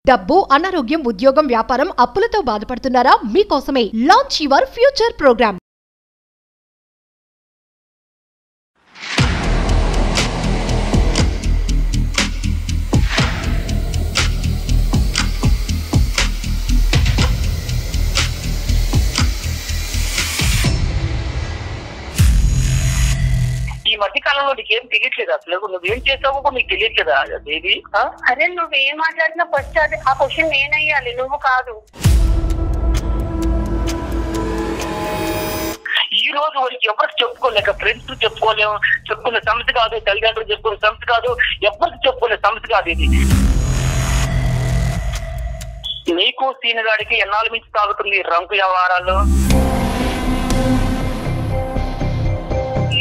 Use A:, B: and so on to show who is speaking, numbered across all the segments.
A: డబ్బు, అనారోగ్యం, ఉద్యోగం, వ్యాపారం, అప్పులతో బాధపడుతున్నారా? మీకోసమే లాంచ్ యువర్ ఫ్యూచర్ ప్రోగ్రామ్.
B: ఈ మధ్య కాలంలో నీకేం తెలియట్లేదు, అసలు నువ్వేం చేసావో కూడా నీకు తెలియట్లేదా బేబీ?
C: అరే నువ్వేం మాట్లాడినా ఫస్ట్ అది ఆ క్వశ్చన్ నేనయ్యాలి, నువ్వు కాదు.
B: ఈ రోజు వరకు ఎవరికి చెప్పుకోలేక, ఫ్రెండ్స్ చెప్పుకోలేము, చెప్పుకునే సమస్య కాదు, తల్లిదండ్రులు చెప్పుకునే సమస్య కాదు, ఎవరికి చెప్పుకునే సమస్య కాదు ఇది. నీకు సీనిగాడికి ఎన్నాళ్ళ మించి తాగుతుంది రంకు వ్యవహారాలు.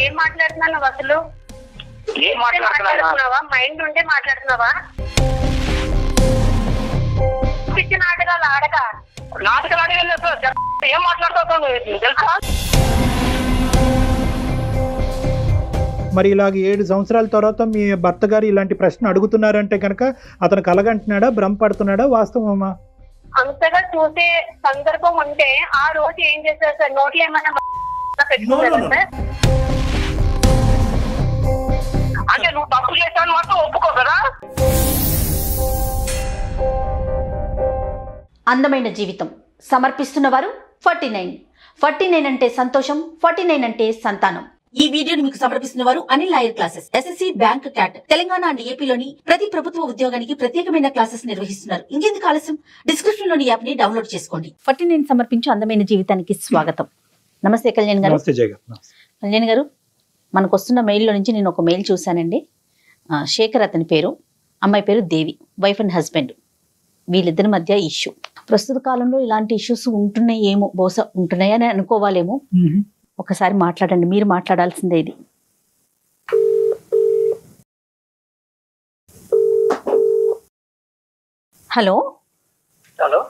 C: ఏం మాట్లాడుతున్నావు నువ్వు అసలు?
B: ఏం మాట్లాడుతున్నావా?
C: మైండ్ ఉంటే మాట్లాడుతున్నావా? పిచ్చి నాటకాలు ఆడక.
B: నాటకాలు ఆడలేదు సార్. ఏం మాట్లాడుతావు తెలుసా?
D: మరి ఇలాగ 7 సంవత్సరాల తర్వాత మీ భర్త గారు ఇలాంటి ప్రశ్న అడుగుతున్నారంటే కనుక అతను కలగంటున్నాడా, భ్రమపడుతున్నాడా, వాస్తవమా?
C: అంతగా చూసే సందర్భం ఉంటే ఆ రోజు ఏం చేశారు సార్? నోట్లు ఏమన్నా పెట్టుకున్నారా సార్?
B: అంటే నువ్వు తప్పు చేశాను మాత్రం ఒప్పుకో కదా.
E: అందమైన జీవితం సమర్పిస్తున్న వారు 49 అంటే సంతోషం, 49 అంటే సంతానం. ఈ వీడియోని మీకు సమర్పిస్తున్న వారు Anil lawyer classes, SSC, bank, cat, Telangana and ఏపీలోని ప్రతి ప్రభుత్వ ఉద్యోగానికి ప్రత్యేకమైన క్లాసెస్ నిర్వహిస్తున్నారు. ఇంకెందుకు ఆలస్యం, డిస్క్రిప్షన్ లోని యాప్ ని డౌన్లోడ్ చేసుకోండి. 49 సమర్పించు అందమైన జీవితానికి స్వాగతం. నమస్తే కళ్యాణ్ గారు. కళ్యాణ్ గారు, మనకు వస్తున్న మెయిల్లో నుంచి నేను ఒక మెయిల్ చూశానండి. శేఖర్ అతని పేరు, అమ్మాయి పేరు దేవి, వైఫ్ అండ్ హస్బెండ్. వీళ్ళిద్దరి మధ్య ఇష్యూ. ప్రస్తుత కాలంలో ఇలాంటి ఇష్యూస్ ఉంటున్నాయేమో, బహుశా ఉంటున్నాయని అనుకోవాలేమో. ఒకసారి మాట్లాడండి, మీరు మాట్లాడాల్సిందే ఇది. హలో
B: హలో,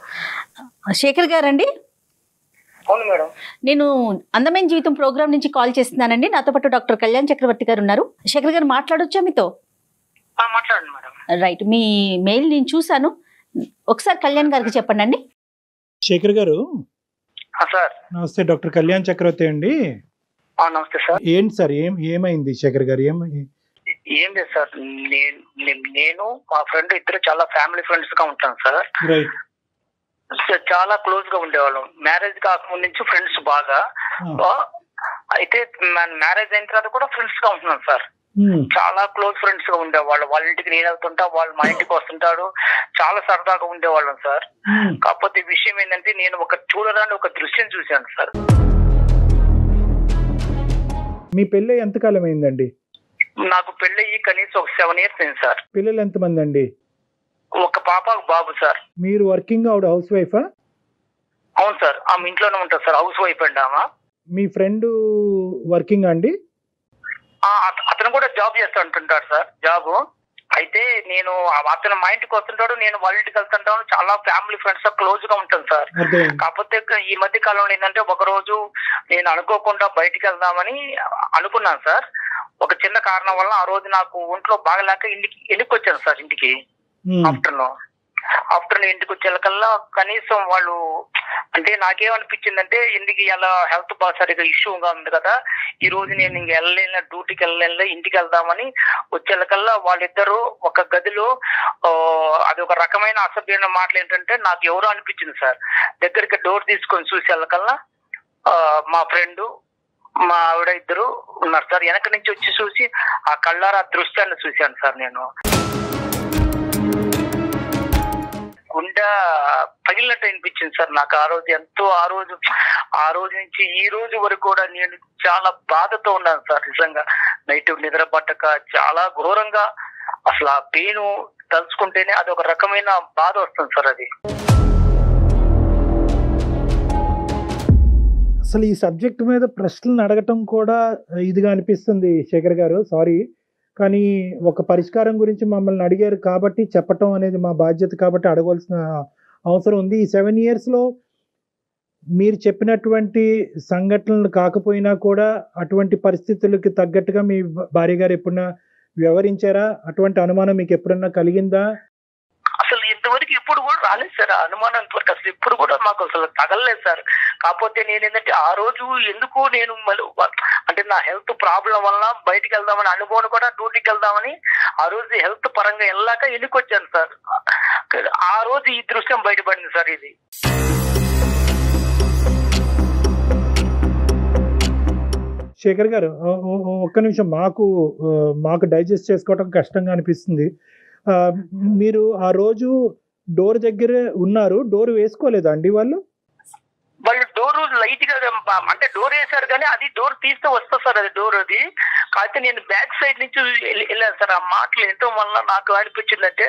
E: శేఖర్ గారండి?
B: అవును మేడం.
E: నేను అందమైన జీవితం ప్రోగ్రామ్ నుంచి కాల్ చేస్తున్నానండి. నాతో పాటు డాక్టర్ కళ్యాణ్ చక్రవర్తి గారు ఉన్నారు. శేఖర్ గారు మాట్లాడొచ్చా మీతో?
B: మాట్లాడండి మేడం.
E: రైట్, మీ మెయిల్ నేను చూశాను, ఒకసారి కళ్యాణ్ గారికి చెప్పండి అండి.
D: శేఖర్ గారు
B: సార్.
D: నమస్తే, డాక్టర్ కళ్యాణ్ చక్రవర్తి అండి.
B: నమస్తే సార్.
D: ఏంటి సార్, ఏమైంది శేఖర్ గారు?
B: ఏం లేదు సార్, నేను మా ఫ్రెండ్ ఇద్దరు చాలా ఫ్యామిలీ ఫ్రెండ్స్ గా ఉంటాం సార్.
D: రైట్.
B: చాలా క్లోజ్ గా ఉండేవాళ్ళం. మ్యారేజ్ కాకముందు నుంచి ఫ్రెండ్స్ బాగా. అయితే మ్యారేజ్ అయిన తర్వాత కూడా ఫ్రెండ్స్ గా ఉంటున్నాం సార్. చాలా క్లోజ్ ఫ్రెండ్స్ గా ఉండేవాళ్ళు. వాళ్ళ ఇంటికి నేను వెళ్తుంటా, వాళ్ళు మా ఇంటికి వస్తుంటాడు. చాలా సరదాగా ఉండేవాళ్ళం సార్. కాకపోతే విషయం ఏంటంటే, నేను చూడరాని ఒక దృశ్యం చూశాను సార్.
D: మీ పెళ్ళి ఎంతకాలం అయిందండి?
B: నాకు పెళ్ళయి కనీసం ఒక 7 years అయింది సార్.
D: పిల్లలు ఎంతమంది అండి?
B: ఒక పాప, ఒక బాబు సార్.
D: మీరు వర్కింగ్, ఆవిడ హౌస్ వైఫా?
B: అవును సార్, ఆమె ఇంట్లోనే ఉంటుంది సార్, హౌస్ వైఫ్ అండి ఆమె.
D: మీ ఫ్రెండ్ వర్కింగ్ అండి?
B: అతను కూడా జాబ్ చేస్తూ ఉంటుంటాడు సార్, జాబ్. అయితే నేను అతను మా ఇంటికి వస్తుంటాడు, నేను వాళ్ళ ఇంటికి వెళ్తుంటాను. చాలా ఫ్యామిలీ ఫ్రెండ్స్ క్లోజ్ గా ఉంటాను సార్. కాకపోతే ఈ మధ్య కాలంలో ఏంటంటే, ఒక రోజు నేను అనుకోకుండా బయటికి వెళ్దామని అనుకున్నాను సార్. ఒక చిన్న కారణం వల్ల ఆ రోజు నాకు ఒంట్లో బాగలేక ఇంటికి వచ్చాను సార్. ఇంటికి ఆఫ్టర్నూన్ ఇంటికి వచ్చేకల్లా కనీసం వాళ్ళు, అంటే నాకేమనిపించిందంటే, ఇంటికి ఇలా హెల్త్ బాగా సరిగా ఇష్యూగా ఉంది కదా, ఈ రోజు నేను ఇంక వెళ్ళలేను, డ్యూటీకి వెళ్ళలేను, ఇంటికి వెళ్దామని వచ్చేకల్లా వాళ్ళిద్దరూ ఒక గదిలో, అది ఒక రకమైన అసభ్యమైన మాటలు ఏంటంటే, నాకు ఎవరో అనిపించింది సార్. దగ్గరికి డోర్ తీసుకొని చూసి వెళ్ళకల్లా మా ఫ్రెండ్, మా ఆవిడ ఇద్దరు ఉన్నారు సార్. వెనక నుంచి వచ్చి చూసి ఆ కళ్ళారా దృశ్యాన్ని చూశాను సార్. నేను గుండె పగిలినట్టు అనిపించింది సార్ నాకు ఆ రోజు. ఎంతో ఆ రోజు నుంచి ఈ రోజు వరకు కూడా నేను చాలా బాధతో ఉన్నాను సార్. నిజంగా నైట్ నిద్ర పట్టక చాలా ఘోరంగా, అసలు ఆ పెయిన్ తలుచుకుంటేనే అది ఒక రకమైన బాధ వస్తుంది సార్. అది
D: అసలు ఈ సబ్జెక్ట్ మీద ప్రశ్నలు అడగటం కూడా ఇదిగా అనిపిస్తుంది శేఖర్ గారు, సారీ. కానీ ఒక పరిష్కారం గురించి మమ్మల్ని అడిగారు కాబట్టి చెప్పటం అనేది మా బాధ్యత, కాబట్టి అడగవలసిన అవసరం ఉంది. ఈ 7 yearsలో మీరు చెప్పినటువంటి సంఘటనలు కాకపోయినా కూడా అటువంటి పరిస్థితులకి తగ్గట్టుగా మీ భార్య గారు ఎప్పుడన్నా వ్యవహరించారా? అటువంటి అనుమానం మీకు ఎప్పుడన్నా కలిగిందా?
B: అసలు ఇంతవరకు ఎప్పుడు కూడా రాలేదు సార్ ఆ అనుమానం ఇంతవరకు అసలు ఎప్పుడు కూడా మాకు అసలు తగలలేదు సార్. కాకపోతే నేను ఏంటంటే ఆ రోజు ఎందుకు నేను అంటే నా హెల్త్ ప్రాబ్లం వల్ల బయటికి వెళ్దామని అనుకోని కూడా డ్యూటీకి వెళ్దామని ఆ రోజు హెల్త్ పరంగా వెళ్ళాక ఎన్నికొచ్చాను సార్. ఆ రోజు ఈ దృశ్యం బయటపడింది సార్. ఇది
D: శేఖర్ గారు ఒక్క నిమిషం, మాకు డైజెస్ట్ చేసుకోవడం కష్టంగా అనిపిస్తుంది. మీరు ఆ రోజు డోర్ దగ్గర ఉన్నారు, డోర్ వేసుకోలేదా అండి వాళ్ళు
B: డోర్ లైట్ గా అంటే డోర్ వేశారు కానీ అది డోర్ తీస్తే వస్తా సార్, అది డోర్ అది. కాకపోతే నేను బ్యాక్ సైడ్ నుంచి వెళ్ళాను సార్. ఆ మాటలు ఎంతో వల్ల నాకు అనిపించిందంటే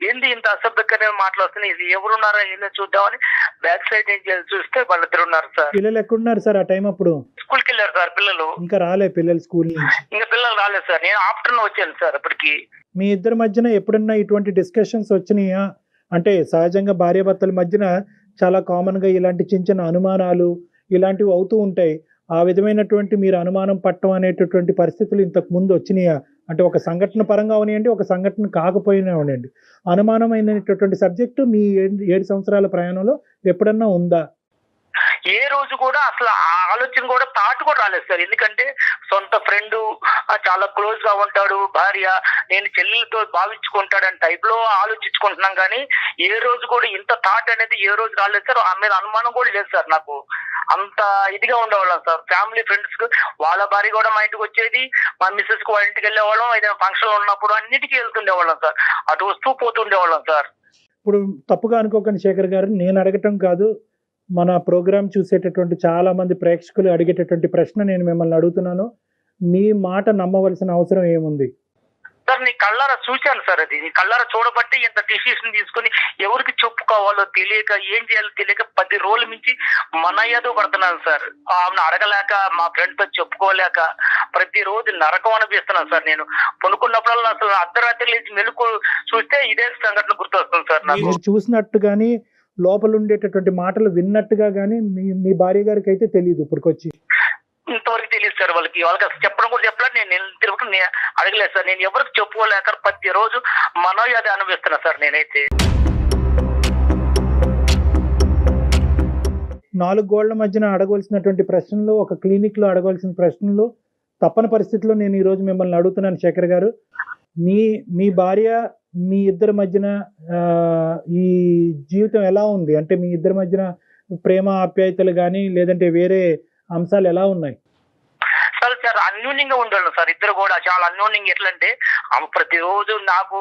B: ఏంది ఇంత అసభ్యకరమైన మాటలు వస్తున్నాయి, ఇది ఎవరున్నారా ఏందో చూద్దామని బ్యాక్ సైడ్ నుంచి చూస్తే వాళ్ళిద్దరు ఉన్నారు సార్.
D: పిల్లలు ఎక్కడున్నారు సార్ ఆ టైం అప్పుడు?
B: స్కూల్కి వెళ్ళారు సార్ పిల్లలు.
D: ఇంకా రాలే పిల్లలు స్కూల్ నుంచి?
B: ఇంకా పిల్లలు రాలేదు సార్, నేను ఆఫ్టర్నూన్ వచ్చాను సార్. అప్పటికి
D: మీ ఇద్దరి మధ్యన ఎప్పుడన్నా ఇటువంటి డిస్కషన్స్ వచ్చినాయా? అంటే సహజంగా భార్యాభర్తల మధ్యన చాలా కామన్గా ఇలాంటి చిన్న చిన్న అనుమానాలు ఇలాంటివి అవుతూ ఉంటాయి. ఆ విధమైనటువంటి మీరు అనుమానం పట్టడం అనేటటువంటి పరిస్థితులు ఇంతకు ముందు వచ్చినాయా? అంటే ఒక సంఘటన పరంగా అవనివ్వండి, ఒక సంఘటన కాకపోయినా అవనండి, అనుమానమైనటువంటి సబ్జెక్టు మీ 7 సంవత్సరాల ప్రయాణంలో ఎప్పుడన్నా ఉందా?
B: ఏ రోజు కూడా అసలు ఆ ఆలోచన కూడా థాట్ కూడా రాలేదు సార్. ఎందుకంటే సొంత ఫ్రెండ్, చాలా క్లోజ్ గా ఉంటాడు, భార్య, నేను చెల్లెలతో భావించుకుంటాడని టైప్ లో ఆలోచించుకుంటున్నాం కానీ ఏ రోజు కూడా ఇంత థాట్ అనేది ఏ రోజు రాలేదు సార్. ఆ మీద అనుమానం కూడా లేదు సార్. నాకు అంత ఇదిగా ఉండేవాళ్ళం సార్. ఫ్యామిలీ ఫ్రెండ్స్ కు వాళ్ళ భార్య కూడా మా ఇంటికి వచ్చేది, మా మిస్సెస్ కు వాళ్ళ ఇంటికి వెళ్ళేవాళ్ళం, ఏదైనా ఫంక్షన్ ఉన్నప్పుడు అన్నిటికీ వెళ్తుండేవాళ్ళం సార్. అటు వస్తూ పోతుండేవాళ్ళం సార్.
D: ఇప్పుడు తప్పుగా అనుకోకండి శేఖర్ గారు, నేను అడగటం కాదు, మన ప్రోగ్రామ్ చూసేటటువంటి చాలా మంది ప్రేక్షకులు అడిగేటటువంటి ప్రశ్న నేను మిమ్మల్ని అడుగుతున్నాను. మీ మాట నమ్మవలసిన అవసరం ఏముంది
B: సార్? నీ కళ్ళారా చూశాను సార్. అది నీ కళ్ళారా చూడబట్టి ఇంత డిసిషన్ తీసుకుని ఎవరికి చెప్పుకోవాలో తెలియక ఏం చేయాలో తెలియక 10 రోజుల నుంచి మనయ్యదో పడుతున్నాను సార్. ఆమెను అడగలేక, మా ఫ్రెండ్ తో చెప్పుకోలేక ప్రతి రోజు నరకం అనిపిస్తున్నాను సార్. నేను కొనుక్కున్నప్పుడల్లా అసలు అర్ధరాత్రి లేచి మెలుకు చూస్తే ఇదే సంఘటన గుర్తొస్తుంది సార్ నాకు.
D: చూసినట్టు కానీ లోపల ఉండేటటువంటి మాటలు విన్నట్టుగా కానీ మీ భార్య గారికి అయితే తెలియదు ఇప్పటికొచ్చి?
B: ఇంతవరకు తెలియదు సార్. వాళ్ళకి అసలు చెప్పడం కూడా చెప్పలేదు. నేను తిరుగుతూ అడగలేదు సార్. నేను ఎవరికి చెప్పుకోలేక ప్రతి రోజు మనోయాది అనిపిస్తున్నా సార్ నేనైతే.
D: 4 గోళ్ల మధ్యన అడగవలసినటువంటి ప్రశ్నలు, ఒక క్లినిక్ లో అడగవలసిన ప్రశ్నలు తప్పని పరిస్థితిలో నేను ఈ రోజు మిమ్మల్ని అడుగుతున్నాను శేఖర్ గారు. మీ భార్య మీ ఇద్దరి మధ్యన ఈ జీవితం ఎలా ఉంది? అంటే మీ ఇద్దరి మధ్యన ప్రేమ ఆప్యాయతలు కానీ లేదంటే వేరే అంశాలు ఎలా ఉన్నాయి?
B: సార్ అన్యోన్యంగా ఉండేవాళ్ళం సార్. ఇద్దరు కూడా చాలా అన్యోన్యంగా. ఎట్లంటే ఆమె ప్రతిరోజు నాకు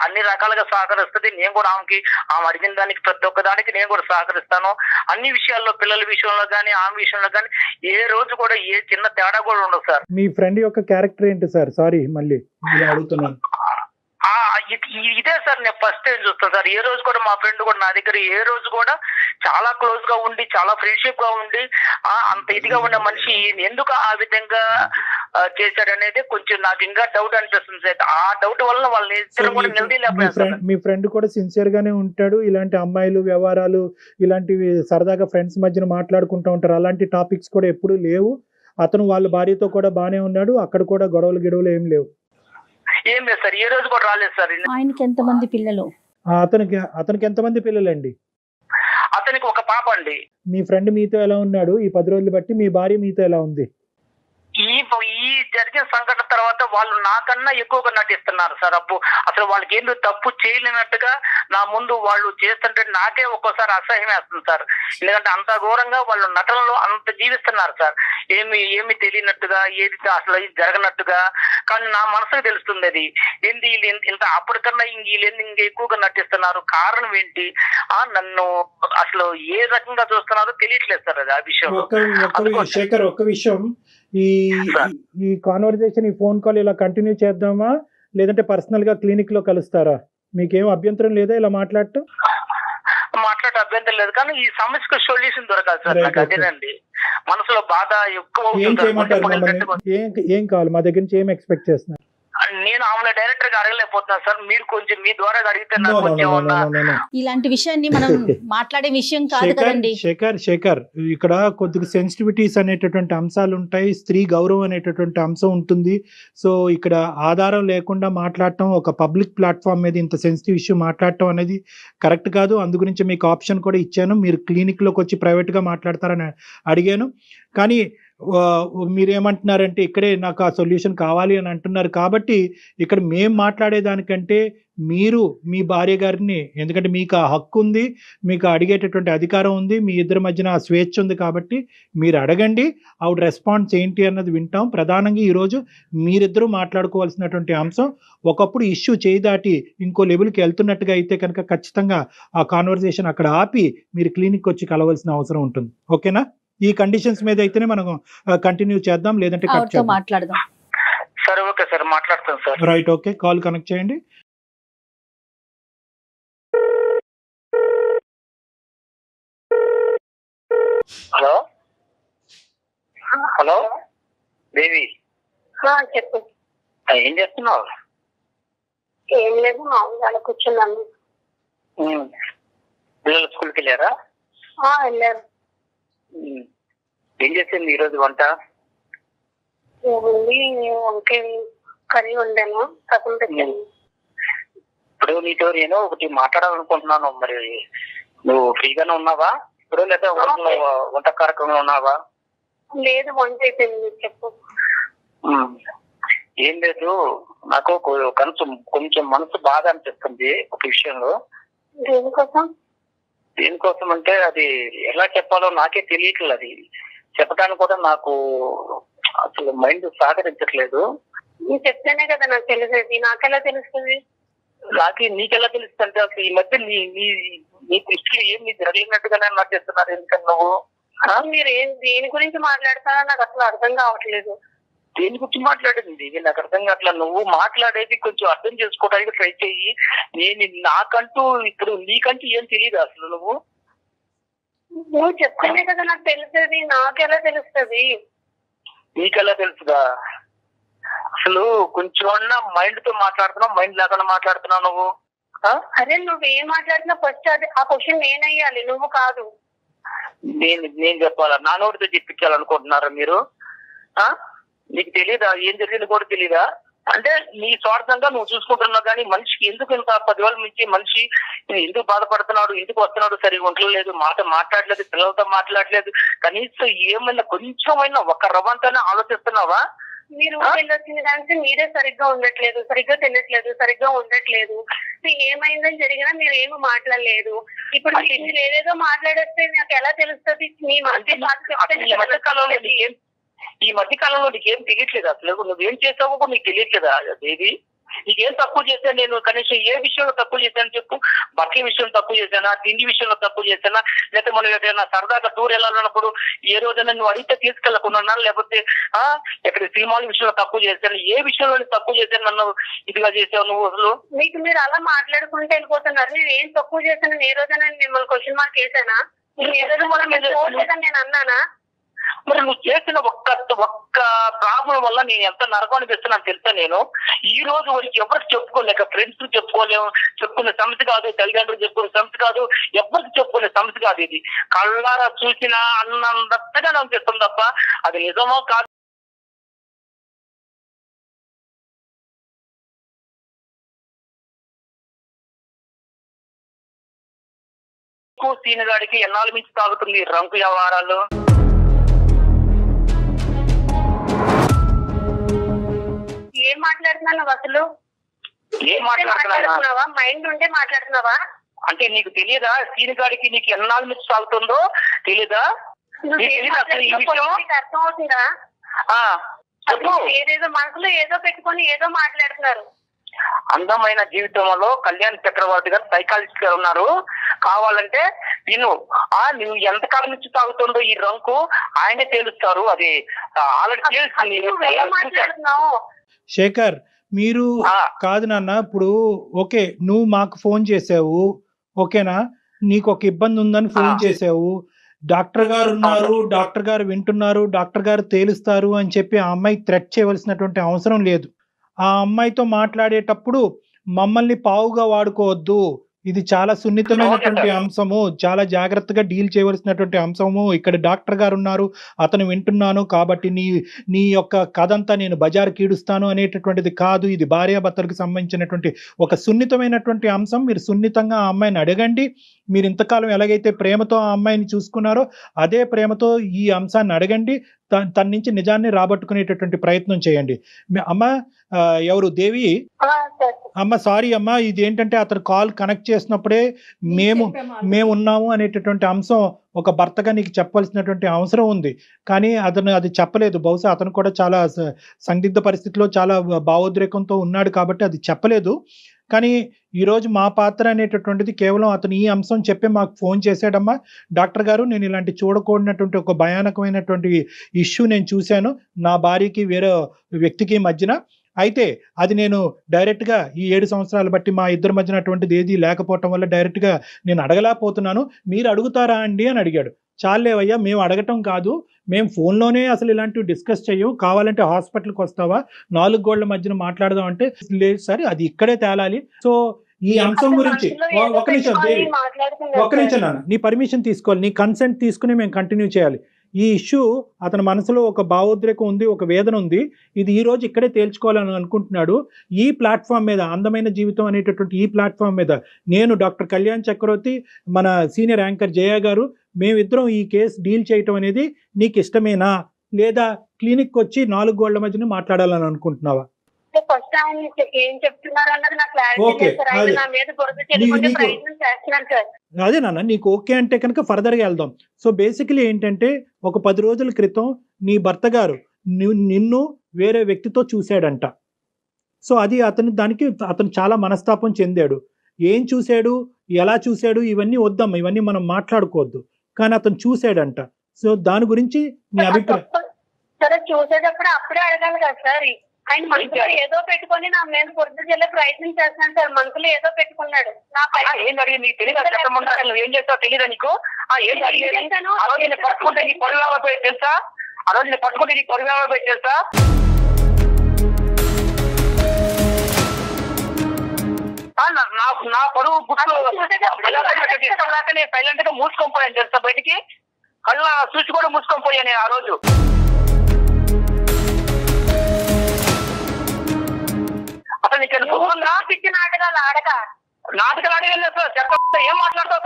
B: అన్ని రకాలుగా సహకరిస్తుంది. నేను కూడా ఆమె అడిగిన దానికి ప్రతి ఒక్క దానికి నేను కూడా సహకరిస్తాను. అన్ని విషయాల్లో, పిల్లల విషయంలో కానీ ఆమె విషయంలో కానీ ఏ రోజు కూడా ఏ చిన్న తేడా కూడా ఉండదు సార్.
D: మీ ఫ్రెండ్ యొక్క క్యారెక్టర్ ఏంటి సార్? సారీ మళ్ళీ అడుగుతున్నాను.
B: ఇదే సార్ నేను ఫస్ట్ టైం చూస్తాను సార్. ఏ రోజు కూడా మా ఫ్రెండ్ కూడా నా దగ్గర ఏ రోజు కూడా చాలా క్లోజ్ గా ఉండి, చాలా ఫ్రెండ్షిప్ గా ఉండి, అంత ఇదిగా ఉన్న మనిషి ఎందుకు ఆ విధంగా చేశాడనేది కొంచెం నాకు ఇంకా డౌట్ అనిపిస్తుంది సార్. ఆ డౌట్ వల్ల వాళ్ళని ఇద్దరు కూడా నిలదీయలేకపోయారు.
D: మీ ఫ్రెండ్ కూడా సిన్సియర్ గానే ఉంటాడు. ఇలాంటి అమ్మాయిలు వ్యవహారాలు ఇలాంటివి సరదాగా ఫ్రెండ్స్ మధ్యన మాట్లాడుకుంటూ ఉంటారు. అలాంటి టాపిక్స్ కూడా ఎప్పుడూ లేవు. అతను వాళ్ళ భార్యతో కూడా బానే ఉన్నాడు. అక్కడ కూడా గొడవలు ఏం లేవు.
B: ఏం లేదు సార్. ఏ రోజు కూడా రాలేదు సార్.
E: ఆయనకి ఎంతమంది పిల్లలు?
D: అతనికి ఎంతమంది పిల్లలండి?
B: అతనికి ఒక పాప అండి.
D: మీ ఫ్రెండ్ మీతో ఎలా ఉన్నాడు ఈ 10 రోజులు బట్టి? మీ భార్య మీతో ఎలా ఉంది?
B: ఈ జరిగిన సంఘటన తర్వాత వాళ్ళు నాకన్నా ఎక్కువగా నటిస్తున్నారు సార్. అసలు వాళ్ళకి ఏందో తప్పు చేయలేనట్టుగా నా ముందు వాళ్ళు చేస్తుంటే నాకే ఒక్కోసారి అసహ్యం వేస్తుంది సార్. ఎందుకంటే అంత ఘోరంగా వాళ్ళు నటనలో అంత జీవిస్తున్నారు సార్. ఏమి తెలియనట్టుగా, ఏది అసలు జరగనట్టుగా. కానీ నా మనసుకు తెలుస్తుంది అది ఏంది ఇంత అప్పటికన్నా వీళ్ళు ఇంకా ఎక్కువగా నటిస్తున్నారు, కారణం ఏంటి, నన్ను అసలు ఏ రకంగా చూస్తున్నారో తెలియట్లేదు సార్. అది ఆ విషయం.
D: శేఖర్, ఒక్క విషయం, ఈ కాన్వర్జేషన్, ఈ ఫోన్ కాల్ ఇలా కంటిన్యూ చేద్దామా లేదంటే పర్సనల్ గా క్లినిక్ లో కలుస్తారా? మీకేం అభ్యంతరం లేదా ఇలా మాట్లాడటం?
B: మాట్లాడే అభ్యంతరం లేదు కానీ ఈ సమస్యకు సొల్యూషన్ దొరకాలి సార్. నాకు అదేనండి మనసులో బాధ ఎక్కువ.
D: ఏం చేయమంటారు? ఏం కావాలి మా దగ్గర నుంచి? ఏం ఎక్స్పెక్ట్ చేస్తున్నారు?
B: నేను ఆమె డైరెక్టర్ గా అడగలేకపోతున్నాను సార్. మీరు కొంచెం మీ ద్వారా అడిగితే నాకు కొంచెం
E: ఇలాంటి విషయాన్ని మనం మాట్లాడే విషయం కాదు కదండి.
D: శేఖర్ ఇక్కడ కొద్దిగా సెన్సిటివిటీస్ అనేటటువంటి అంశాలు ఉంటాయి, స్త్రీ గౌరవం అనేటటువంటి అంశం ఉంటుంది. సో ఇక్కడ ఆధారం లేకుండా మాట్లాడటం, ఒక పబ్లిక్ ప్లాట్ఫామ్ మీద ఇంత సెన్సిటివ్ ఇష్యూ మాట్లాడటం అనేది కరెక్ట్ కాదు. అందు గురించి మీకు ఆప్షన్ కూడా ఇచ్చాను, మీరు క్లినిక్లోకి వచ్చి ప్రైవేట్గా మాట్లాడతారని అడిగాను. కానీ మీరేమంటున్నారంటే ఇక్కడే నాకు ఆ సొల్యూషన్ కావాలి అని అంటున్నారు. కాబట్టి ఇక్కడ మేము మాట్లాడేదానికంటే మీరు మీ భార్య గారిని, ఎందుకంటే మీకు ఆ హక్కు ఉంది, మీకు అడిగేటటువంటి అధికారం ఉంది, మీ ఇద్దరి మధ్యన ఆ స్వేచ్ఛ ఉంది, కాబట్టి మీరు అడగండి, ఆవిడ రెస్పాన్స్ ఏంటి అన్నది వింటాం. ప్రధానంగా ఈరోజు మీరిద్దరూ మాట్లాడుకోవాల్సినటువంటి అంశం, ఒకప్పుడు ఇష్యూ చేయి దాటి ఇంకో లెవెల్కి వెళ్తున్నట్టుగా అయితే కనుక ఖచ్చితంగా ఆ కాన్వర్సేషన్ అక్కడ ఆపి మీరు క్లినిక్ వచ్చి కలవాల్సిన అవసరం ఉంటుంది. ఓకేనా? ఈ కండిషన్స్ మీద అయితేనే మనం కంటిన్యూ చేద్దాం, లేదంటే కట్ చేద్దాం.
E: మాట్లాడదాం.
B: సరే ఓకే సార్, మాట్లాడతాను sir.
D: Right, okay, call connect చేయండి.
B: హలో హలో దేవి,
C: చెప్పు.
B: ఏం చేస్తున్నావు?
C: ఏం లేదు, మామూలుగా అలా కూర్చున్నాను.
B: పిల్లలు స్కూల్కి వెళ్ళారా?
C: వెళ్ళారు.
B: ఏం చేసింది ఈరోజు వంట?
C: ఏముంది, వంకాయ కర్రీ వండాను, సగం పెట్టాను.
B: ఇప్పుడు నీతో నేను ఒకటి మాట్లాడాలనుకుంటున్నాను. మరి నువ్వు ఫ్రీగానే ఉన్నావా ఇప్పుడు, లేదా వంట కార్యక్రమంలో ఉన్నావా?
C: లేదు, వంట అయిపోయింది. చెప్పు.
B: ఏం లేదు, నాకు కొంచెం మనసు బాధ అనిపిస్తుంది ఒక విషయంలో.
C: దేనికోసం?
B: దేనికోసం అంటే అది ఎలా చెప్పాలో నాకే తెలియట్లేదు. అది చెప్పడానికి కూడా నాకు అసలు మైండ్ సహకరించట్లేదు.
C: నువ్వు చెప్తేనే కదా నాకు తెలిసేది, నాకెలా తెలుస్తుంది?
B: నీకెలా తెలుస్తుంది అంటే అసలు ఈ మధ్య నీ దృష్టిలో ఏం జరగలేనట్టుగానే నాకు చెప్తున్నారు. ఎందుకని నువ్వు
C: మీరు దేని గురించి మాట్లాడతారో నాకు అసలు అర్థం కావట్లేదు.
B: దేని గురించి మాట్లాడింది నాకు అర్థం కావట్లా. నువ్వు మాట్లాడేది కొంచెం అర్థం చేసుకోవడానికి ట్రై చెయ్యి. నాకంటూ ఇప్పుడు నీకంటూ ఏం తెలియదు అసలు.
C: నువ్వు చెప్తేనే కదా నాకు తెలిసేది, నాకెలా తెలుస్తుంది?
B: నీకెలా తెలుసుదా? అసలు కొంచెం మైండ్ తో మాట్లాడుతున్నావు, మైండ్ లేకుండా మాట్లాడుతున్నావు నువ్వు.
C: అరే నువ్వేం మాట్లాడినా ఫస్ట్ అది ఆ క్వశ్చన్ నేనయ్యాలి, నువ్వు కాదు.
B: నేను చెప్పాలా? నా నోటితో చెప్పించాలనుకుంటున్నారా మీరు? నీకు తెలీదా ఏం జరిగింది కూడా తెలీదా? అంటే నీ స్వార్థంగా నువ్వు చూసుకుంటున్నావు, కానీ మనిషికి ఎందుకు ఇంత 10,000 నుంచి మనిషి ఎందుకు బాధపడుతున్నాడు, ఎందుకు వస్తున్నాడు, సరిగా ఉండలేదు, మాట్లాడలేదు, పిల్లలతో మాట్లాడలేదు, కనీసం ఏమైనా కొంచెమైనా ఒక రవ్వంతైనా ఆలోచిస్తున్నావా?
C: మీరు వెళ్ళొచ్చిన దానికి మీరే సరిగ్గా ఉండట్లేదు, సరిగ్గా తినట్లేదు, సరిగ్గా ఉండట్లేదు. ఏమైందని జరిగినా మీరు ఏమి మాట్లాడలేదు. ఇప్పుడు మీరు ఏదేదో మాట్లాడేస్తే నాకు ఎలా తెలుస్తుంది? మీ
B: ఈ మధ్య కాలంలో నీకేం తెలియట్లేదు అసలు. నువ్వేం చేసావో నీకు తెలియట్లేదా దేవి? నీకేం తక్కువ చేశాను నేను? కనీసం ఏ విషయంలో తక్కువ చేశాను చెప్పు. బట్టల విషయంలో తక్కువ చేశానా, తిండి విషయంలో తక్కువ చేశానా, లేకపోతే మనం ఏదైనా సరదాగా టూర్ వెళ్ళాలన్నప్పుడు ఏ రోజైనా నువ్వు అడిగితే తీసుకెళ్లకుండా, లేకపోతే ఎక్కడ సినిమాల విషయంలో తక్కువ చేశాను, ఏ విషయంలో తక్కువ చేశాను నన్ను ఇదిగా చేసావు నువ్వు? అసలు
C: మీకు మీరు అలా మాట్లాడుకుంటూ వెళ్ళిపోతున్నారు. నేను ఏం తక్కువ చేశాను? ఏ రోజైనా మిమ్మల్ని క్వశ్చన్ మార్క్ వేసానా? ఏ రోజు నేను అన్నానా?
B: మరి నువ్వు చేసిన ఒక్క ప్రాబ్లం వల్ల నేను ఎంత నరకం అనిపిస్తున్నాను తెలుసా? నేను ఈ రోజు వరకు ఎవరికి చెప్పుకోలేక, ఫ్రెండ్స్ చెప్పుకునే సమస్య కాదు, తల్లిదండ్రులు చెప్పుకునే సమస్య కాదు, ఎవరికి చెప్పుకునే సమస్య కాదు. ఇది కళ్ళారా చూసినా అన్నంతగా అనిపిస్తుంది తప్ప అది నిజమో కాదు. సీనగాడికి ఎన్నాళ్ళ మించి తాగుతుంది రంకు వ్యవహారాలు.
C: ఏం మాట్లాడుతున్నావు అసలు?
B: ఏం మాట్లాడుతున్నావా?
C: మైండ్ ఉంటే మాట్లాడుతున్నావా?
B: అంటే నీకు తెలియదా సీనగాడికి నీకు ఎన్నాళ్ళ మించి తాగుతుందో తెలీదా?
C: అర్థం అవుతుందా? ఏదేదో మనసులో ఏదో పెట్టుకొని ఏదో మాట్లాడుతున్నారు.
B: అందమైన జీవితంలో కళ్యాణ్ చక్రవర్తి గారు సైకాలజిస్ట్ గారు ఉన్నారు. కావాలంటే నువ్వు ఎంతకాలం నుంచి తాగుతుందో ఈ రంకు ఆయనే తేలుస్తారు. అది ఆల్రెడీ
C: మాట్లాడుతున్నావు.
D: శేఖర్, మీరు కాదు నాన్న, ఇప్పుడు ఓకే నువ్వు మాకు ఫోన్ చేసావు, ఓకేనా, నీకు ఒక ఇబ్బంది ఉందని ఫోన్ చేసావు, డాక్టర్ గారు ఉన్నారు, డాక్టర్ గారు వింటున్నారు, డాక్టర్ గారు తేలుస్తారు అని చెప్పి ఆ అమ్మాయి థ్రెట్ చేయవలసినటువంటి అవసరం లేదు. ఆ అమ్మాయితో మాట్లాడేటప్పుడు మమ్మల్ని పావుగా వాడుకోవద్దు, ఇది చాలా సున్నితమైనటువంటి అంశము, చాలా జాగ్రత్తగా డీల్ చేయవలసినటువంటి అంశము, ఇక్కడ డాక్టర్ గారు ఉన్నారు, అతను వింటున్నాను కాబట్టి నీ యొక్క కథంతా నేను బజారు కీడుస్తాను అనేటటువంటిది కాదు. ఇది భార్యాభర్తలకు సంబంధించినటువంటి ఒక సున్నితమైనటువంటి అంశం. మీరు సున్నితంగా ఆ అమ్మాయిని అడగండి. మీరు ఇంతకాలం ఎలాగైతే ప్రేమతో ఆ అమ్మాయిని చూసుకున్నారో అదే ప్రేమతో ఈ అంశాన్ని అడగండి. తన నుంచి నిజాన్ని రాబట్టుకునేటటువంటి ప్రయత్నం చేయండి. అమ్మ ఎవరు దేవి అమ్మ, సారీ అమ్మ, ఇది ఏంటంటే అతను కాల్ కనెక్ట్ చేసినప్పుడే మేము ఉన్నాము అనేటటువంటి అంశం ఒక భర్తగా నీకు చెప్పవలసినటువంటి అవసరం ఉంది. కానీ అతను అది చెప్పలేదు. బహుశా అతను కూడా చాలా సందిగ్ధ పరిస్థితిలో చాలా భావోద్రేకంతో ఉన్నాడు కాబట్టి అది చెప్పలేదు. కానీ ఈరోజు మా పాత్ర అనేటటువంటిది కేవలం అతను ఈ అంశం చెప్పి మాకు ఫోన్ చేశాడమ్మా, డాక్టర్ గారు నేను ఇలాంటి చూడకూడనటువంటి ఒక భయానకమైనటువంటి ఇష్యూ నేను చూశాను నా భార్యకి వేరే వ్యక్తికి మధ్యన. అయితే అది నేను డైరెక్ట్గా ఈ 7 సంవత్సరాలు బట్టి మా ఇద్దరి మధ్యన అటువంటిది ఏది లేకపోవటం వల్ల డైరెక్ట్గా నేను అడగలేకపోతున్నాను, మీరు అడుగుతారా అండి అని అడిగాడు. చాలేవయ్యా, మేము అడగటం కాదు, మేము ఫోన్లోనే అసలు ఇలాంటివి డిస్కస్ చెయ్యం, కావాలంటే హాస్పిటల్కి వస్తావా 4 గోళ్ల మధ్యన మాట్లాడదాం అంటే లేదు సార్, అది ఇక్కడే తేలాలి. సో ఈ అంశం గురించి ఒక నిమిషం నాన్న, నీ పర్మిషన్ తీసుకోవాలి, నీ కన్సెంట్ తీసుకుని మేము కంటిన్యూ చేయాలి. ఈ ఇష్యూ అతని మనసులో ఒక భావోద్రేకం ఉంది, ఒక వేదన ఉంది, ఇది ఈ రోజు ఇక్కడే తేల్చుకోవాలని అనుకుంటున్నాడు. ఈ ప్లాట్ఫామ్ మీద, అందమైన జీవితం అనేటటువంటి ఈ ప్లాట్ఫామ్ మీద నేను డాక్టర్ కళ్యాణ్ చక్రవర్తి, మన సీనియర్ యాంకర్ జయ గారు, మేమిద్దరం ఈ కేసు డీల్ చేయటం అనేది నీకు ఇష్టమేనా, లేదా క్లినిక్ వచ్చి 4 గోళ్ల మధ్యన మాట్లాడాలని అనుకుంటున్నావా?
C: ఫస్ట్ ఆయన ఏం చెప్తున్నారు అన్నది నాకు క్లారిటీ లేదు సార్. ఆయన నా మీద బురద చెల్లుకునే ప్రయత్నం చేస్తున్నాను సార్.
D: అదే నాన్న, నీకు ఓకే అంటే కనుక ఫర్దర్గా వెళ్దాం. సో బేసికలీ ఏంటంటే ఒక 10 రోజుల క్రితం నీ భర్త గారు నిన్ను వేరే వ్యక్తితో చూశాడంట. సో అది అతను చాలా మనస్తాపం చెందాడు. ఏం చూశాడు, ఎలా చూశాడు, ఇవన్నీ వద్దమ్మా, ఇవన్నీ మనం మాట్లాడుకోవద్దు. కానీ అతను చూశాడంట. సో దాని గురించి నీ అభిప్రాయం?
C: సరే, చూసేటప్పుడు అప్పుడే అడగాలి కదా సార్. ఆయన మనసులో ఏదో పెట్టుకొని నా మీద బురద జల్లే ప్రయత్నం చేస్తున్నాను సార్. మనసులో ఏదో పెట్టుకున్నాడు.
B: ఏం జరిగింది నీకు తెలియదు, నువ్వు ఏం చేస్తావు తెలియదా నీకు? ఏం జరిగింది? ఆ రోజు నేను పట్టుకుంటే నీ పొడివేమ పోయి తెలుసా? ఆ రోజు నేను పట్టుకుంటే నీ పొడివేమ పోయి తెలుసా? నా పరువు గుట్లు సైలెంట్ గా మూసుకొని పోయాను తెలుసా, బయటికి కళ్ళ చూసి కూడా మూసుకొని పోయాను ఆ రోజు. అసలు ఇక్కడ
C: పిచ్చి నాటకాలు
B: ఆడగలేదు సార్. చెప్ప ఏం మాట్లాడుతావు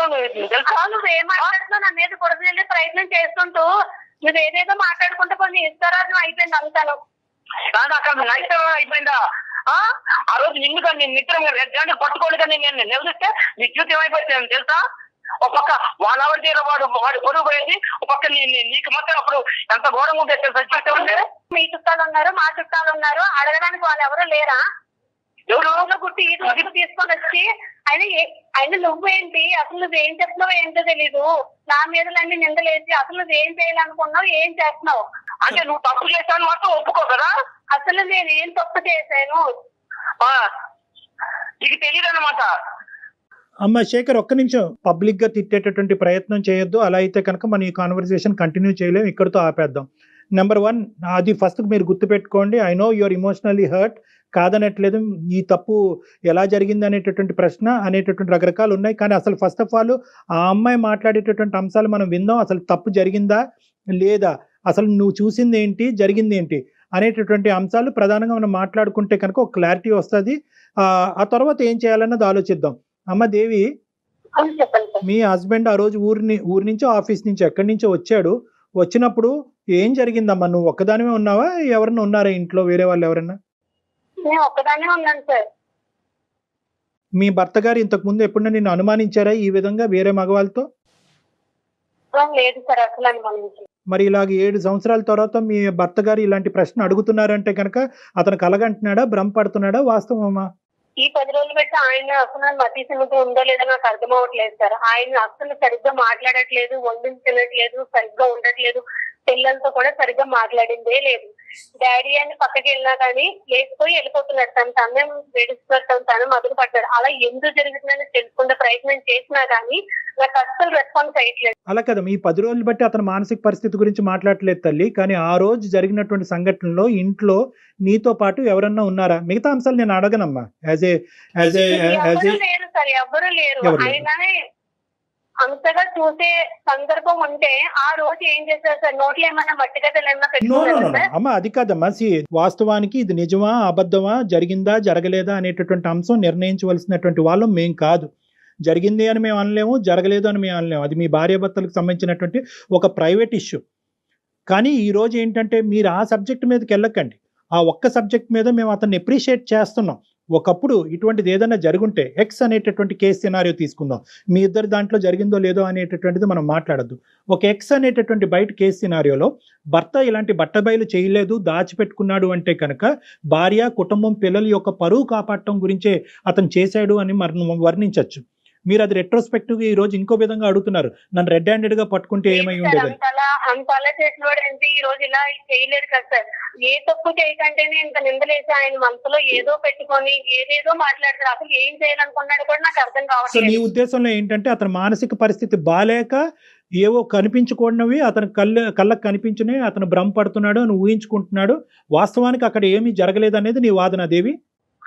B: తెలుసా?
C: నువ్వు ఏం మాట్లాడుతున్నావు? నా మీద బురద జల్లే ప్రయత్నం చేసుకుంటూ నువ్వు ఏదేదో మాట్లాడుకుంటే కొన్ని ఇష్టరాజ్యం అయిపోయింది అంతాను.
B: అక్కడ నైతం అయిపోయిందా? ఆ రోజు నిన్ను కానీ నేను నిద్ర రెడ్డి పట్టుకోండి కానీ నేను నిలదీస్తే నీ జీవితం అయిపోయింది తెలుసా? ఒక పక్క 1 అవర్ తీర వాడు పొరుగు పోయేది, ఒక పక్క నీకు మాత్రం అప్పుడు ఎంత ఘోరంగా ఉంటే తెలుసా జీవితం అంటే.
C: మీ చుట్టాలు ఉన్నారు, మా చుట్టాలు ఉన్నారు, అడగడానికి వాళ్ళు ఎవరు లేరా? ఎవరు గుట్టి తీసుకొని వచ్చి ఆయన నువ్వేంటి, అసలు నువ్వేం చెప్తున్నావు ఏంటో తెలీదు, నా మీద అన్ని నిందలేసి అసలు నువ్వేం చేయాలనుకున్నావు, ఏం చేస్తున్నావు
B: అంటే నువ్వు తప్పు చేశాను మాత్రం ఒప్పుకో కదా.
C: అసలు నేనేం తప్పు చేశాను
B: నీకు తెలియదు అన్నమాట.
D: అమ్మ శేఖర్, ఒక్క నిమిషం, పబ్లిక్ గా తిట్టేటటువంటి ప్రయత్నం చేయొద్దు. అలా అయితే కనుక మన ఈ కాన్వర్సేషన్ కంటిన్యూ చేయలేము, ఇక్కడితో ఆపేద్దాం. నెంబర్ 1, అది ఫస్ట్ మీరు గుర్తుపెట్టుకోండి. I know your emotionally hurt, కాదనట్లేదు. ఈ తప్పు ఎలా జరిగింది అనేటటువంటి ప్రశ్న అనేటటువంటి రకరకాలు ఉన్నాయి. కానీ అసలు ఫస్ట్ ఆఫ్ ఆల్ ఆ అమ్మాయి మాట్లాడేటటువంటి అంశాలు మనం విందాం. అసలు తప్పు జరిగిందా లేదా, అసలు నువ్వు చూసింది ఏంటి, జరిగింది ఏంటి అనేటటువంటి అంశాలు ప్రధానంగా మనం మాట్లాడుకుంటే కనుక ఒక క్లారిటీ వస్తుంది. ఆ తర్వాత ఏం చేయాలన్నది ఆలోచిద్దాం. అమ్మ దేవి, మీ హస్బెండ్ ఆ రోజు ఊరి నుంచో ఆఫీస్ నుంచి ఎక్కడి నుంచో వచ్చాడు. వచ్చినప్పుడు ఏం జరిగిందమ్మా? నువ్వు ఒక్కదానివే ఉన్నావా, ఎవరన్నా ఉన్నారా ఇంట్లో, వేరే వాళ్ళు ఎవరన్నా?
C: ఒక్కదానే ఉన్నాను సార్.
D: మీ భర్త గారు ఇంతకు ముందు ఎప్పుడన్నా నిన్ను అనుమానించారా ఈ విధంగా వేరే మగవాళ్ళతో?
C: లేదు సార్, అసలు అనుమానించారు.
D: మరి ఇలాగ 7 సంవత్సరాల తర్వాత మీ భర్త గారు ఇలాంటి ప్రశ్న అడుగుతున్నారంటే కనుక అతను కలగంటున్నాడా, భ్రమ పడుతున్నాడా, వాస్తవమా?
C: ఈ 10 రోజులు పెట్టి ఆయన అసలు మతి సింహం ఉందో లేదో నాకు అర్థం అవ్వట్లేదు సార్. ఆయన అసలు సరిగ్గా మాట్లాడట్లేదు, వండించలేదు, సరిగ్గా ఉండట్లేదు, పిల్లలతో కూడా సరిగ్గా మాట్లాడిందే లేదు. డాడీ అని పక్కకి వెళ్ళినా కానీ లేచిపోయి వెళ్ళిపోతున్నాడు. తన తనే వేడిస్తున్నాడు, తను మొదలు పడ్డాడు. అలా ఎందుకు జరుగుతుందని తెలుసుకునే ప్రయత్నం చేసినా కానీ నాకు అస్సలు రెస్పాన్స్ అయ్యట్లేదు.
D: అలా కదా, ఈ 10 రోజులు బట్టి అతని మానసిక పరిస్థితి గురించి మాట్లాడలేదు తల్లి. కానీ ఆ రోజు జరిగినటువంటి సంఘటనలో ఇంట్లో నీతో పాటు ఎవరన్నా ఉన్నారా? మిగతా అంశాలు నేను అడగనమ్మా.
C: ఎవరు లేరు సార్, ఎవరు లేరు. అయినా అంతగా చూసే సందర్భం ఉంటే ఆ రోజు ఏం చేశారు సార్? నోట్లో ఏమన్నా మట్టి కథలు ఏమన్నా పెట్టుకున్నారా?
D: అమ్మా అది కాదమ్మా. వాస్తవానికి ఇది నిజమా అబద్ధమా, జరిగిందా జరగలేదా అనేటటువంటి అంశం నిర్ణయించవలసినటువంటి వాళ్ళం మేం కాదు. జరిగింది అని మేము అనలేము, జరగలేదు అని మేము అనలేము. అది మీ భార్యాభర్తలకు సంబంధించినటువంటి ఒక ప్రైవేట్ ఇష్యూ. కానీ ఈరోజు ఏంటంటే మీరు ఆ సబ్జెక్ట్ మీదకి వెళ్ళకండి. ఆ ఒక్క సబ్జెక్ట్ మీద మేము అతన్ని అప్రిషియేట్ చేస్తున్నాం. ఒకప్పుడు ఇటువంటిది ఏదైనా జరుగుంటే ఎక్స్ అనేటటువంటి కేసు సినారియో తీసుకుందాం. మీ ఇద్దరు దాంట్లో జరిగిందో లేదో అనేటటువంటిది మనం మాట్లాడద్దు. ఒక ఎక్స్ అనేటటువంటి బయట కేసు సినారియోలో భర్త ఇలాంటి బట్టబయలు చేయలేదు, దాచిపెట్టుకున్నాడు అంటే కనుక భార్య, కుటుంబం, పిల్లల యొక్క పరువు కాపాడటం గురించే అతను చేశాడు అని వర్ణించవచ్చు. మీరు అది రెట్రోస్పెక్టివ్ గా ఈ రోజు ఇంకో విధంగా అడుగుతున్నారు, నన్ను రెడ్ హ్యాండెడ్ గా పట్టుకుంటే ఏమై ఉండేది?
C: అంతలా చేసిన వాడు ఎంత ఈ రోజు ఇలా చేయలేడు కదా సార్. ఏ తప్పు చేయకంటేనే ఇంత నిందలేసి ఆయన మనసులో ఏదో పెట్టుకొని ఏదేదో మాట్లాడతారు. అసలు ఏం చేయాలనుకున్నాడు కూడా నాకు అర్థం కావట్లేదు.
D: సో నీ ఉద్దేశంలో ఏంటంటే అతని మానసిక పరిస్థితి బాలేక ఏవో కనిపించుకున్నవి అతను కళ్ళకు కనిపించినవి అతను భ్రమపడుతున్నాడు అని ఊహించుకుంటున్నాడు. వాస్తవానికి అక్కడ ఏమీ జరగలేదు అనేది నీ వాదన దేవి?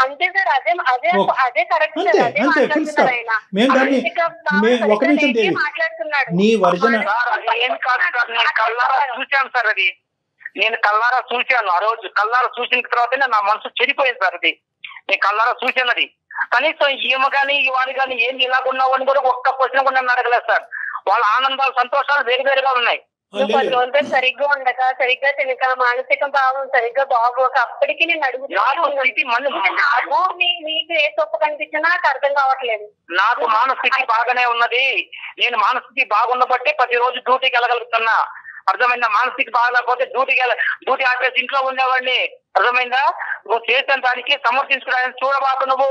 C: అంతే సార్, అదే కరెక్ట్ సార్. అదే మాట్లాడుతున్నారు ఆయన.
D: ఒక నిమిషం దేవి, నీ వర్జన
B: చూశాను సార్. అది నేను కల్లారా చూశాను. ఆ రోజు కల్లారా చూసిన తర్వాతనే నా మనసు చెడిపోయింది సార్. అది నేను కల్లారా చూశాను. అది కనీసం ఈమె కానీ వాడు కానీ ఏంది ఇలాగున్నావు అని కూడా ఒక్క క్వశ్చన్ కూడా నన్ను అడగలేదు సార్. వాళ్ళ ఆనందాలు, సంతోషాలు వేరువేరుగా ఉన్నాయి.
C: సరిగ్గా ఉండక, సరిగ్గా తినక, మానసిక భావం సరిగ్గా బాగోక అప్పటికి నేను అడుగుతున్నాను. నీకు ఏ తప్పు కనిపించినా నాకు అర్థం కావట్లేదు.
B: నాకు మానస్థితి బాగానే ఉన్నది. నేను మానస్థితి బాగున్నబట్టే ప్రతిరోజు డ్యూటీకి వెళ్ళగలుగుతున్నా. అర్థమైందా? మానస్థితి బాగాలేకపోతే డ్యూటీ ఆపేసి ఇంట్లో ఉండేవాడిని. అర్థమైందా? నువ్వు చేసిన దానికి సమర్థించుకోవడానికి చూడబాకు. నువ్వు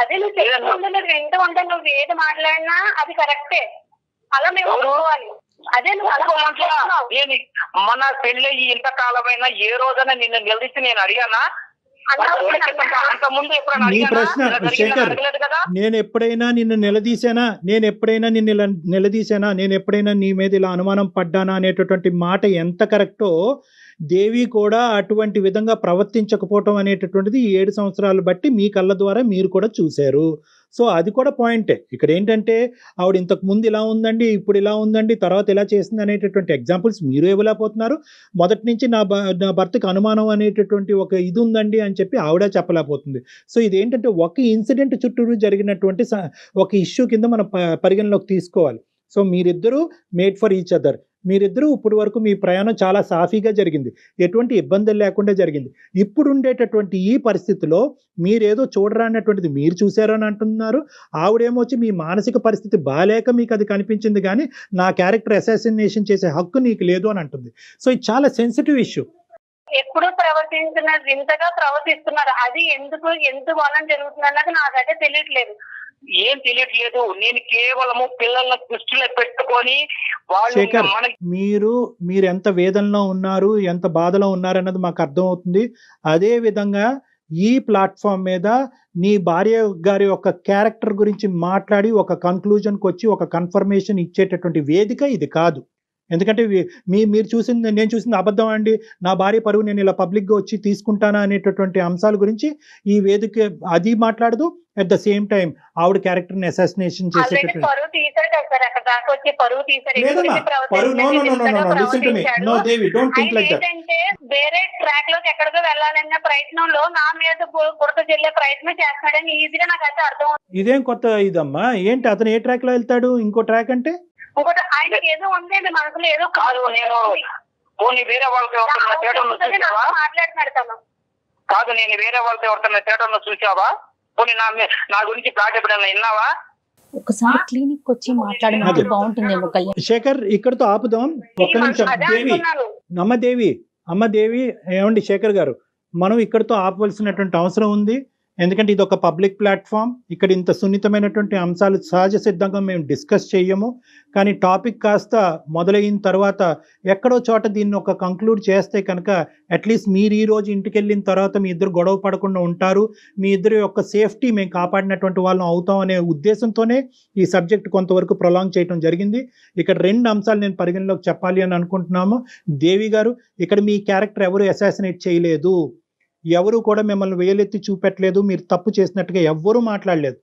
C: అదే నువ్వు చేస్తుంటే వింటూ ఉంటే నువ్వు ఏది మాట్లాడినా అది కరెక్టే. అలా మేము ఒప్పుకోవాలి. అదే
B: నేను మన పెళ్లి ఇంతకాలమైనా ఏ రోజైనా నిన్ను నిలదీసి నేను అడిగానా?
D: నీ ప్రశ్న శేఖర్, నేను ఎప్పుడైనా నిన్ను నిలదీశానా, నేను ఎప్పుడైనా నీ మీద ఇలా అనుమానం పడ్డానా అనేటటువంటి మాట ఎంత కరెక్టో దేవి కూడా అటువంటి విధంగా ప్రవర్తించకపోవటం అనేటటువంటిది 7 సంవత్సరాలు బట్టి మీ కళ్ళ ద్వారా మీరు కూడా చూశారు. సో అది కూడా పాయింటే. ఇక్కడ ఏంటంటే ఆవిడ ఇంతకు ముందు ఇలా ఉందండి, ఇప్పుడు ఇలా ఉందండి, తర్వాత ఇలా చేసింది అనేటటువంటి ఎగ్జాంపుల్స్ మీరు ఇవ్వలేకపోతున్నారు. మొదటి నుంచి నా భర్తకు అనుమానం అనేటటువంటి ఒక ఇది ఉందండి అని చెప్పి ఆవిడ చెప్పలేకపోతుంది. సో ఇదేంటంటే ఒక ఇన్సిడెంట్ చుట్టూరు జరిగినటువంటి ఒక ఇష్యూ కింద మనం పరిగణలోకి తీసుకోవాలి. సో మీరిద్దరూ మేడ్ ఫర్ ఈచ్ అదర్. మీరిద్దరూ ఇప్పుడు వరకు మీ ప్రయాణం చాలా సాఫీగా జరిగింది, ఎటువంటి ఇబ్బందులు లేకుండా జరిగింది. ఇప్పుడు ఉండేటటువంటి ఈ పరిస్థితిలో మీరేదో చూడరానటువంటిది మీరు చూశారని అంటున్నారు. ఆవిడేమొచ్చి మీ మానసిక పరిస్థితి బాలేక మీకు అది కనిపించింది కానీ నా క్యారెక్టర్ అసాసినేషన్ చేసే హక్కు నీకు లేదు అని అంటుంది. సో ఇది చాలా సెన్సిటివ్ ఇష్యూ.
C: ఎప్పుడు ప్రవర్తించినారు, వింతగా ప్రవర్తిస్తున్నారు. అది ఎందుకు వలన జరుగుతుంది అన్నది నాకైతే తెలియట్లేదు.
B: ఏం తెలియట్లేదు. నేను కేవలము పిల్లల దృష్టిలో పెట్టుకొని
D: శేఖర్, మీరు ఎంత వేదనలో ఉన్నారు, ఎంత బాధలో ఉన్నారు అన్నది మాకు అర్థం అవుతుంది. అదే విధంగా ఈ ప్లాట్ఫామ్ మీద నీ భార్య గారి యొక్క క్యారెక్టర్ గురించి మాట్లాడి ఒక కన్క్లూజన్కి వచ్చి ఒక కన్ఫర్మేషన్ ఇచ్చేటటువంటి వేదిక ఇది కాదు. ఎందుకంటే నేను చూసింది అబద్ధం అండి, నా భార్య పరువు నేను ఇలా పబ్లిక్గా వచ్చి తీసుకుంటానా అనేటటువంటి అంశాల గురించి ఈ వేదిక అది మాట్లాడదు. అట్ ద సేమ్ టైం ఆవిడ క్యారెక్టర్ ని అసాసినేషన్ చేసేటటువంటి
C: వేరే ట్రాక్ లోకి ఎక్కడికో వెళ్ళాలన్న ప్రయత్నంలో నా మీద బురద చెల్లే ప్రయత్నం చేస్తున్నాడని ఈజీగా నాకైతే అర్థం.
D: ఇదేం కొత్త ఇదమ్మా? ఏంటి అతను ఏ ట్రాక్ లో వెళ్తాడు? ఇంకో ట్రాక్ అంటే
C: ఇంకోటి ఆయనకి ఏదో ఉంది మనసులో, ఏదో
B: కాదు. నేను వేరే వాళ్ళతో
C: మాట్లాడుతున్నాడు తను.
B: కాదు, నేను వేరే వాళ్ళతో ఎవరితో థియేటర్లో చూసావా? పోనీ నా గురించి ప్లాట్ ఎప్పుడైనా విన్నావా?
E: ఒకసారి క్లినిక్ వచ్చి మాట్లాడినట్టు బాగుంటుందేమో.
D: శేఖర్, ఇక్కడతో ఆపుదాం. ఒక్క నిమిషం దేవి, అమ్మ దేవి, ఏమండి శేఖర్ గారు, మనం ఇక్కడతో ఆపవలసినటువంటి అవసరం ఉంది. ఎందుకంటే ఇది ఒక పబ్లిక్ ప్లాట్ఫామ్. ఇక్కడ ఇంత సున్నితమైనటువంటి అంశాలు సహజ సిద్ధంగా మేము డిస్కస్ చేయము. కానీ టాపిక్ కాస్త మొదలైన తర్వాత ఎక్కడో చోట దీన్ని ఒక కంక్లూడ్ చేస్తే కనుక అట్లీస్ట్ మీరు ఈ రోజు ఇంటికి వెళ్ళిన తర్వాత మీ ఇద్దరు గొడవ పడకుండా ఉంటారు, మీ ఇద్దరి యొక్క సేఫ్టీ మేము కాపాడినటువంటి వాళ్ళం అవుతాం అనే ఉద్దేశంతోనే ఈ సబ్జెక్ట్ కొంతవరకు ప్రొలాంగ్ చేయడం జరిగింది. ఇక్కడ 2 అంశాలు నేను పరిగణలోకి చెప్పాలి అని అనుకుంటున్నాము. దేవి గారు, ఇక్కడ మీ క్యారెక్టర్ ఎవరు అసాసినేట్ చేయలేదు, ఎవరు కూడా మిమ్మల్ని వేలెత్తి చూపెట్టలేదు, మీరు తప్పు చేసినట్టుగా ఎవ్వరూ మాట్లాడలేదు.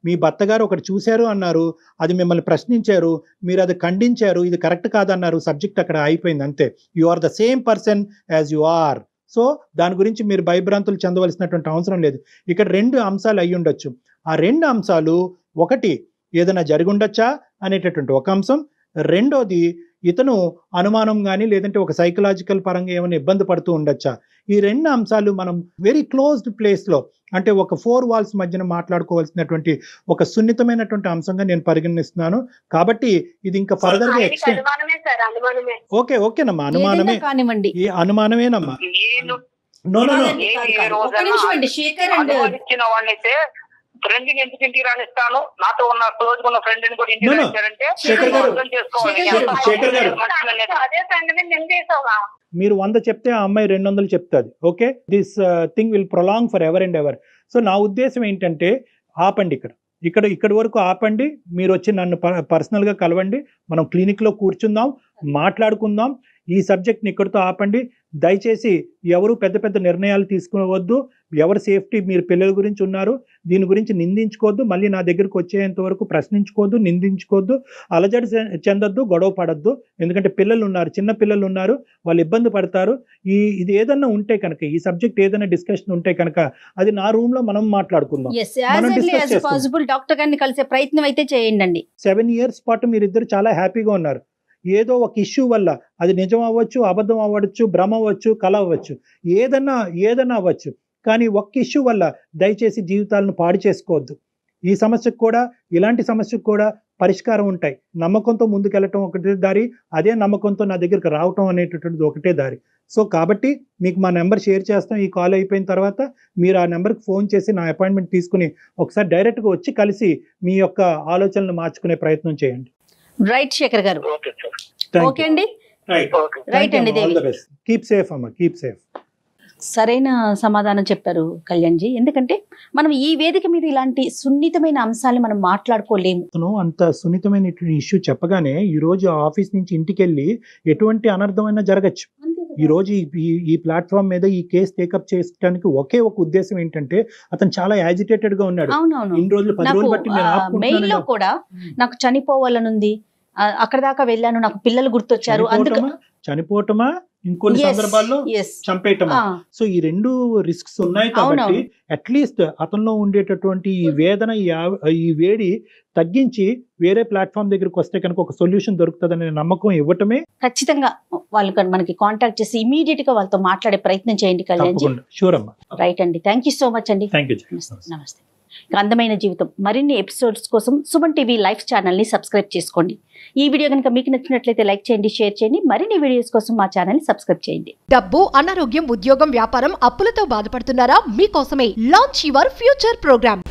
D: మీ భర్త గారు ఒకటి చూశారు అన్నారు, అది మిమ్మల్ని ప్రశ్నించారు, మీరు అది ఖండించారు, ఇది కరెక్ట్ కాదన్నారు, సబ్జెక్ట్ అక్కడ అయిపోయింది అంతే. You are the same person as you are. So దాని గురించి మీరు భయభ్రాంతులు చెందవలసినటువంటి అవసరం లేదు. ఇక్కడ 2 అంశాలు అయి ఉండొచ్చు. ఆ 2 అంశాలు, ఒకటి ఏదైనా జరిగి ఉండొచ్చా అనేటటువంటి ఒక అంశం, రెండోది ఇతను అనుమానం కానీ లేదంటే ఒక సైకలాజికల్ పరంగా ఏమైనా ఇబ్బంది పడుతూ ఉండొచ్చా. ఈ 2 అంశాలు మనం వెరీ క్లోజ్డ్ ప్లేస్లో, అంటే ఒక 4 వాల్స్ మధ్యన మాట్లాడుకోవాల్సినటువంటి ఒక సున్నితమైనటువంటి అంశంగా నేను పరిగణిస్తున్నాను. కాబట్టి ఇది ఇంకా ఫర్దర్ గా ఎక్స్టెండ్. ఓకేనమ్మా, అనుమానమే
E: కానివ్వండి,
D: ఈ అనుమానమేనమ్మా.
B: ఫ్రెండ్ ఎందుకు ఇంటికి రానిస్తాను, నాతో ఉన్న క్లోజ్ ఉన్న ఫ్రెండ్ ని కూడా ఇంటికి రానిస్తారంటే
D: మీరు 100 చెప్తే ఆ అమ్మాయి 200 చెప్తుంది. Okay, this thing will prolong for ever and ever. So నా ఉద్దేశం ఏంటంటే ఆపండి, ఇక్కడి వరకు ఆపండి. మీరు వచ్చి నన్ను పర్సనల్గా కలవండి, మనం క్లినిక్లో కూర్చుందాం, మాట్లాడుకుందాం. ఈ సబ్జెక్ట్ని ఇక్కడితో ఆపండి. దయచేసి ఎవరు పెద్ద పెద్ద నిర్ణయాలు తీసుకోవద్దు. ఎవరి సేఫ్టీ, మీరు పిల్లల గురించి ఉన్నారు, దీని గురించి నిందించుకోవద్దు. మళ్ళీ నా దగ్గరకు వచ్చేంత వరకు ప్రశ్నించుకోవద్దు, నిందించుకోవద్దు, అలజడి చెందొద్దు, గొడవ పడద్దు. ఎందుకంటే పిల్లలు ఉన్నారు, చిన్న పిల్లలు ఉన్నారు, వాళ్ళు ఇబ్బంది పడతారు. ఇది ఏదన్నా ఉంటే కనుక, ఈ సబ్జెక్ట్ ఏదైనా డిస్కషన్ ఉంటే కనుక అది నా రూమ్ లో మనం మాట్లాడుకుందాం.
E: డాక్టర్ గారిని కలిసే ప్రయత్నం అయితే చేయండి.
D: 7 years పాటు మీరిద్దరు చాలా హ్యాపీగా ఉన్నారు. ఏదో ఒక ఇష్యూ వల్ల, అది నిజం అవ్వచ్చు, అబద్ధం అవ్వచ్చు, భ్రమ అవ్వచ్చు, కల అవ్వచ్చు, ఏదన్నా అవ్వచ్చు, కానీ ఒక్క ఇష్యూ వల్ల దయచేసి జీవితాలను పాడు చేసుకోవద్దు. ఈ సమస్యకు కూడా, ఇలాంటి సమస్యకు కూడా పరిష్కారం ఉంటాయి. నమ్మకంతో ముందుకెళ్ళటం ఒకటే దారి, అదే నమ్మకంతో నా దగ్గరికి రావటం అనేటటువంటిది ఒకటే దారి. సో కాబట్టి మీకు మా నెంబర్ షేర్ చేస్తాం. ఈ కాల్ అయిపోయిన తర్వాత మీరు ఆ నెంబర్కి ఫోన్ చేసి నా అపాయింట్మెంట్ తీసుకుని ఒకసారి డైరెక్ట్గా వచ్చి కలిసి మీ యొక్క ఆలోచనలు మార్చుకునే ప్రయత్నం చేయండి.
E: రైట్ శేఖర్ గారు. ఓకే అండి, రైట్ అండి.
D: కీప్ సేఫ్ అమ్మా, కీప్ సేఫ్.
E: సరైన సమాధానం చెప్పారు కళ్యాణ్ జీ. ఎందుకంటే మనం ఈ వేదిక మీద ఇలాంటి సున్నితమైన అంశాలు మనం మాట్లాడుకోలేము.
D: అంత సున్నితమైన ఇష్యూ చెప్పగానే ఈ రోజు ఆఫీస్ నుంచి ఇంటికి వెళ్ళి ఎటువంటి అనర్థమైనా జరగచ్చు. ఈ రోజు ఈ ప్లాట్ఫామ్ మీద ఈ కేసు టేకప్ చేయడానికి ఒకే ఒక ఉద్దేశం ఏంటంటే, అతను చాలా యాజిటేటెడ్ గా ఉన్నాడు. ఇన్ని రోజులు 10 రోజులు బట్టి
E: మెయిల్ లో కూడా నాకు చనిపోవాలనుంది, అక్కడ దాకా వెళ్ళాను, నాకు పిల్లలు గుర్తొచ్చారు,
D: చనిపోవటమా ఇంకొన్ని సందర్భాల్లో చంపేయటమా. సో ఈ 2 రిస్క్స్ ఉన్నాయి కాబట్టి అట్లీస్ట్ అతనిలో ఉండేటటువంటి ఈ వేదన, ఈ వేడి తగ్గించి వేరే ప్లాట్ఫామ్ దగ్గరికి వస్తే కనుక ఒక సొల్యూషన్ దొరుకుతుందనే నమ్మకం ఇవ్వటమే.
E: ఖచ్చితంగా వాళ్ళు మనకి కాంటాక్ట్ చేసి ఇమీడియట్ గా వాళ్ళతో మాట్లాడే ప్రయత్నం చేయండి కళ్యాణ్ జీ.
D: షూర్ అమ్మా.
E: రైట్ అండి, థ్యాంక్ యూ సో మచ్ అండి. నమస్తే. అందమైన జీవితం మరిన్ని ఎపిసోడ్స్ కోసం సుమన్ టీవీ లైవ్ ఛానల్ ని సబ్స్క్రైబ్ చేసుకోండి. ఈ వీడియో కనుక మీకు నచ్చినట్లయితే లైక్ చేయండి, షేర్ చేయండి. మరిన్ని వీడియోస్ కోసం మా ఛానల్ ని సబ్స్క్రైబ్ చేయండి.
A: డబ్బు, అనారోగ్యం, ఉద్యోగం, వ్యాపారం, అప్పులతో బాధపడుతున్నారా? మీకోసమే లాంచ్ యువర్ ఫ్యూచర్ ప్రోగ్రామ్.